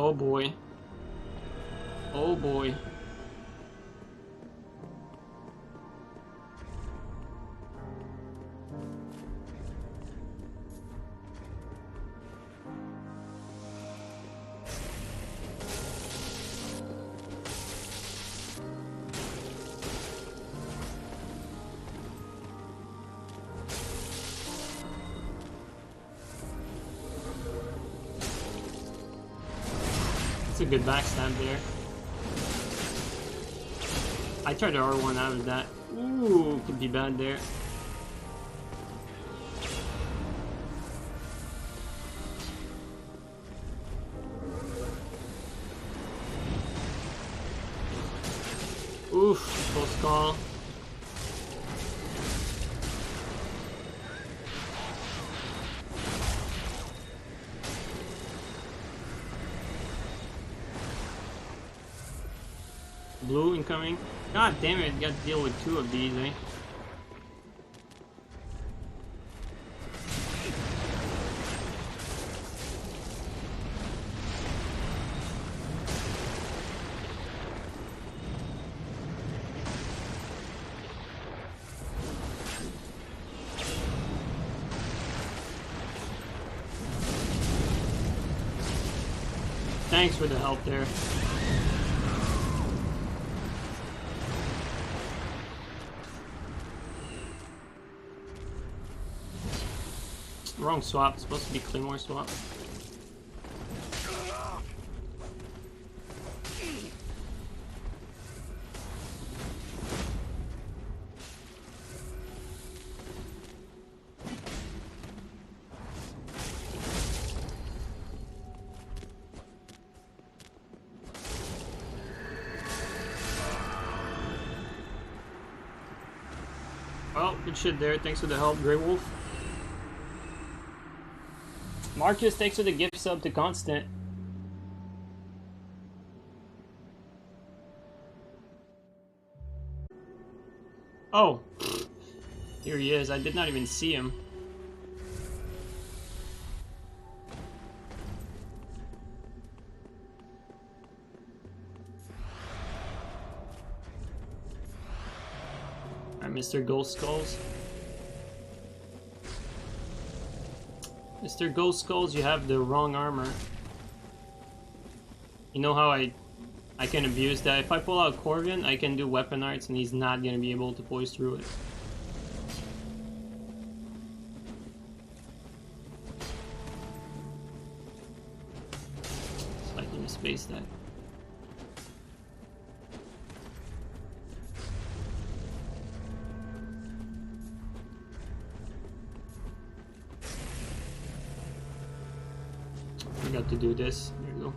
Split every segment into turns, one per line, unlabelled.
Oh boy. Oh boy. That's a good backstab there. I tried to R1 out of that. Ooh, could be bad there. Oof, close call. Blue incoming. God damn it, got to deal with two of these, eh? Thanks for the help there. Wrong swap, it's supposed to be Claymore swap. Well, good shit there, thanks for the help, Grey Wolf. Marcus, thanks for the gift sub to Constant. Oh, here he is. I did not even see him. Alright, Mr. Ghost Skulls. Mr. Ghost Skulls, you have the wrong armor. You know how I can abuse that? If I pull out Corvin, I can do weapon arts and he's not gonna be able to poise through it. Slightly misspaced that. To do this. There you go.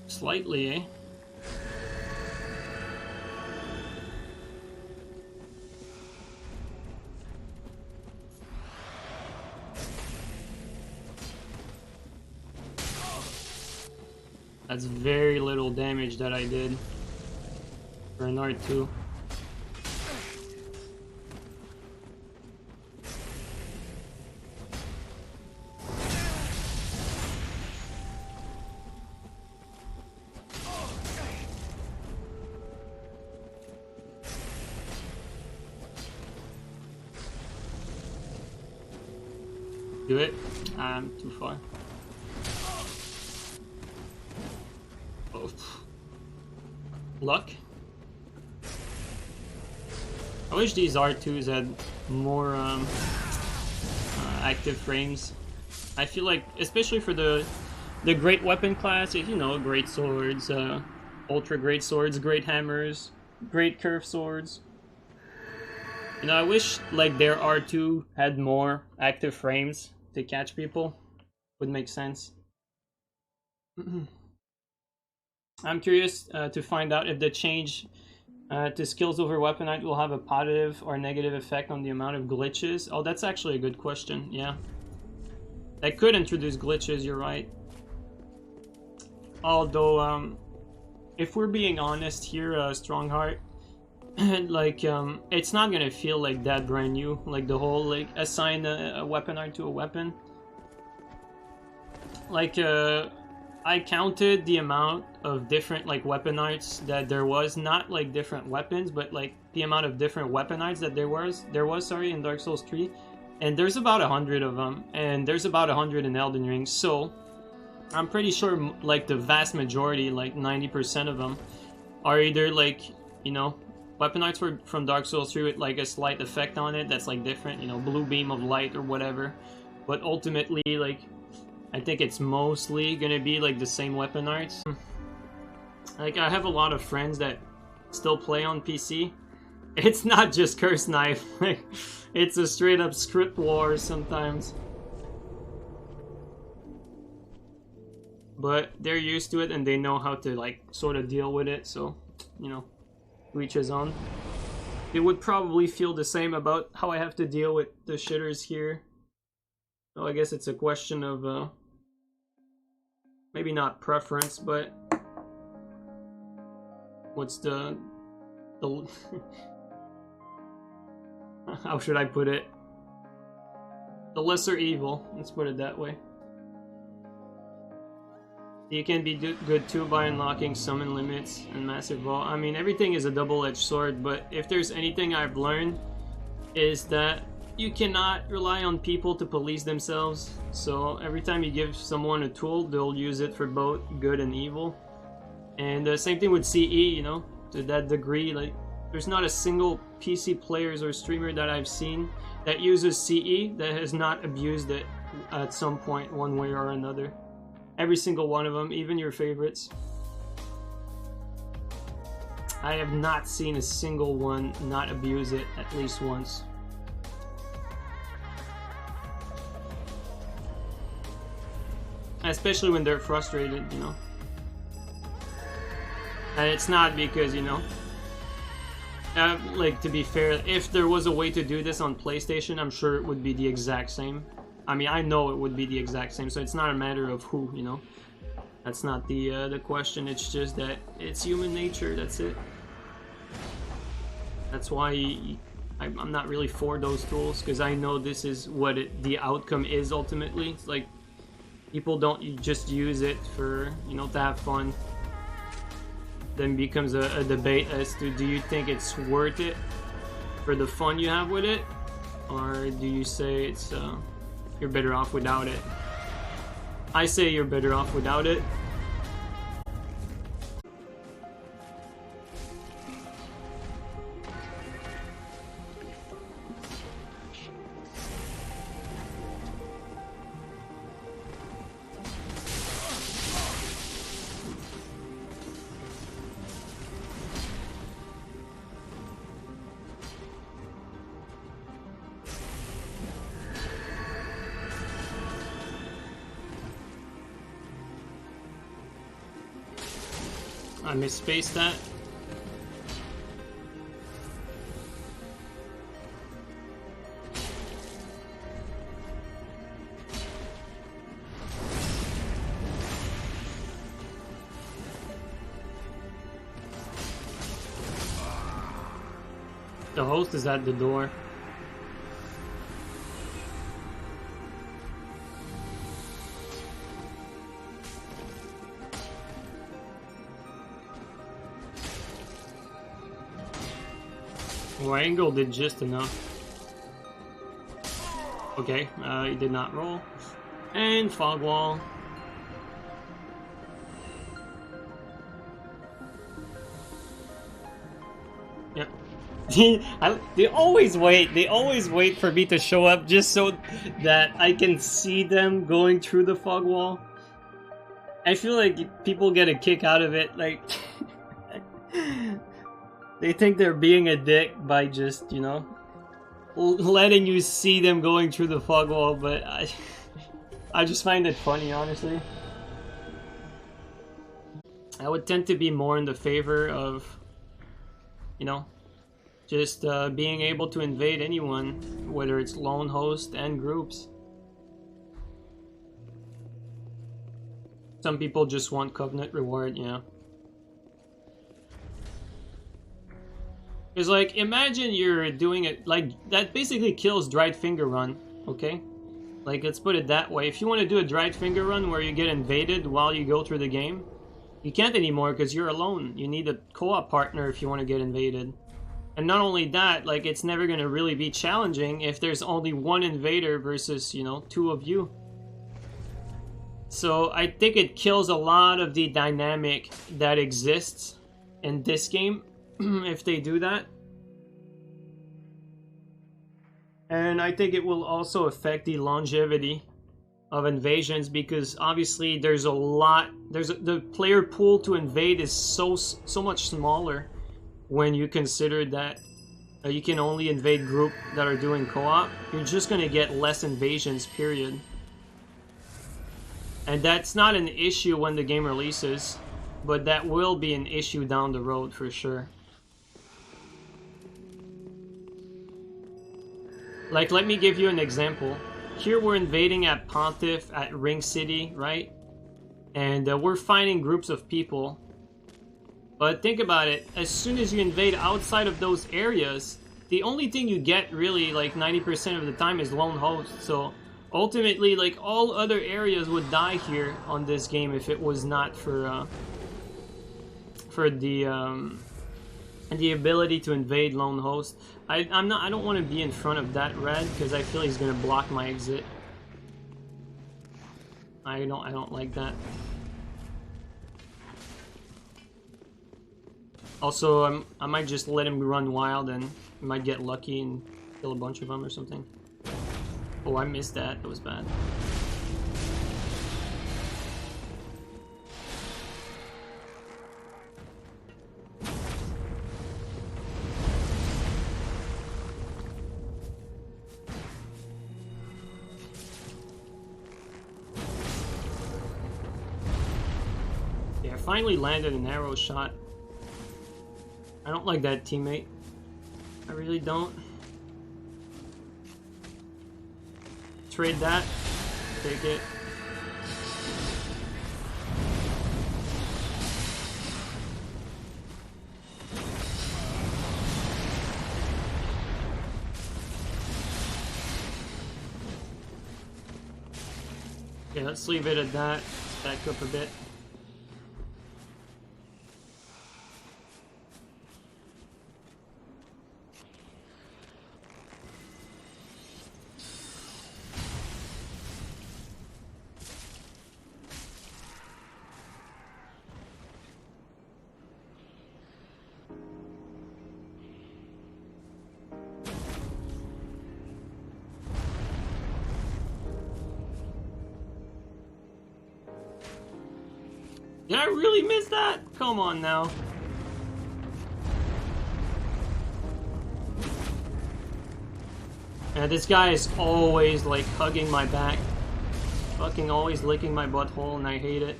Slightly, eh? That's very little damage that I did for an R2. Do it. I'm too far. Oh. Luck. I wish these R2s had more active frames. I feel like, especially for the great weapon classes, you know, great swords, ultra great swords, great hammers, great curved swords. You know, I wish like their R2 had more active frames to catch people. Would make sense. I'm curious to find out if the change to skills over weaponite will have a positive or negative effect on the amount of glitches. Oh, that's actually a good question, yeah. That could introduce glitches, you're right. Although, if we're being honest here, Strongheart, like it's not gonna feel like that brand new, like the whole like assign a weapon art to a weapon. Like I counted the amount of different like weapon arts that there was, not like different weapons, but like the amount of different weapon arts that there was sorry, in Dark Souls 3, and there's about 100 of them, and there's about 100 in Elden Ring. So I'm pretty sure like the vast majority, like 90% of them, are either like, you know, weapon arts from Dark Souls 3 with like a slight effect on it that's like different, you know, blue beam of light or whatever. But ultimately, like, I think it's mostly gonna be like the same weapon arts. Like, I have a lot of friends that still play on PC. It's not just Curse Knife, like, it's a straight up script war sometimes. But they're used to it and they know how to like sort of deal with it, so, you know, to each his own. It would probably feel the same about how I have to deal with the shitters here. So I guess it's a question of maybe not preference, but what's the how should I put it? The lesser evil, let's put it that way. You can be good too by unlocking summon limits and massive vault. I mean, everything is a double-edged sword, but if there's anything I've learned is that you cannot rely on people to police themselves. So every time you give someone a tool, they'll use it for both good and evil. And the same thing with CE, you know, to that degree. Like, there's not a single PC players or streamer that I've seen that uses CE that has not abused it at some point, one way or another. Every single one of them, even your favorites. I have not seen a single one not abuse it at least once. Especially when they're frustrated, you know. And it's not because, you know, like, to be fair, if there was a way to do this on PlayStation, I'm sure it would be the exact same. I mean, I know it would be the exact same, so it's not a matter of who, you know. That's not the question, it's just that it's human nature, that's it. That's why I'm not really for those tools, because I know this is what the outcome is ultimately. It's like, people don't just use it for, you know, to have fun. Then becomes a debate as to, do you think it's worth it for the fun you have with it? Or do you say it's, you're better off without it? I say you're better off without it. I misspaced that. The host is at the door. Well, Angle did just enough. Okay, he did not roll. And Fog Wall. Yep. They always wait for me to show up just so that I can see them going through the fog wall. I feel like people get a kick out of it, like they think they're being a dick by just, you know, letting you see them going through the fog wall, but I just find it funny, honestly. I would tend to be more in the favor of, you know, just being able to invade anyone, whether it's lone host and groups. Some people just want Covenant reward, yeah. It's like, imagine you're doing it, like, that basically kills dried finger run, okay? Like, let's put it that way. If you want to do a dried finger run where you get invaded while you go through the game, you can't anymore because you're alone. You need a co-op partner if you want to get invaded. And not only that, like, it's never going to really be challenging if there's only one invader versus, you know, two of you. So I think it kills a lot of the dynamic that exists in this game if they do that. And I think it will also affect the longevity of invasions because obviously there's a lot, the player pool to invade is so much smaller when you consider that you can only invade group that are doing co-op. You're just going to get less invasions, period. And that's not an issue when the game releases, but that will be an issue down the road for sure. Like, let me give you an example. Here we're invading at Pontiff, at Ring City, right? And we're finding groups of people. But think about it, as soon as you invade outside of those areas, the only thing you get really, like 90% of the time, is lone host. So ultimately, like, all other areas would die here on this game if it was not for the ability to invade lone host. I don't want to be in front of that red because I feel he's gonna block my exit. I don't like that. Also, I might just let him run wild and I might get lucky and kill a bunch of them or something. Oh, I missed that. That was bad. Yeah, I finally landed an arrow shot. I don't like that teammate. I really don't. Trade that. Take it. Yeah, let's leave it at that. Back up a bit. Did I really miss that? Come on now. Yeah, this guy is always like hugging my back. Fucking always licking my butthole and I hate it.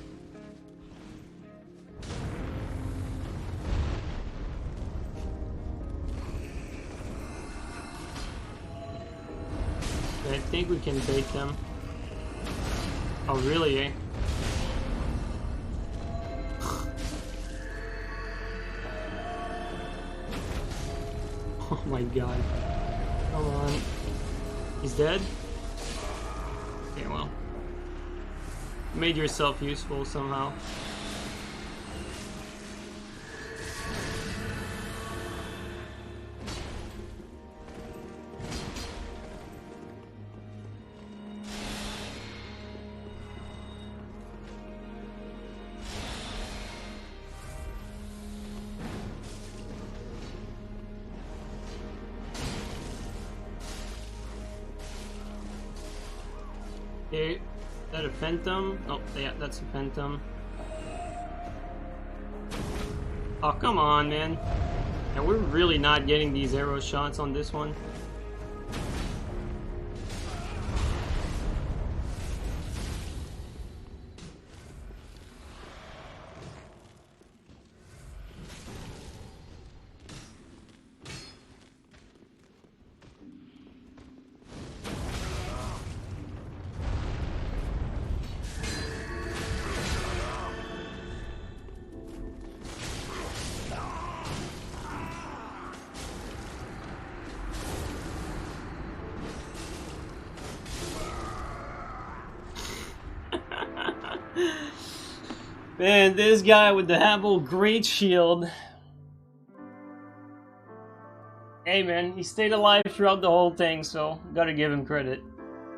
I think we can bait them. Oh really, eh? Oh my god. Come on. He's dead? Okay, well. You made yourself useful somehow. Okay, is that a phantom? Oh, yeah, that's a phantom. Oh, come on, man. And we're really not getting these arrow shots on this one. Man, this guy with the Habble Great Shield. Hey man, he stayed alive throughout the whole thing, so gotta give him credit.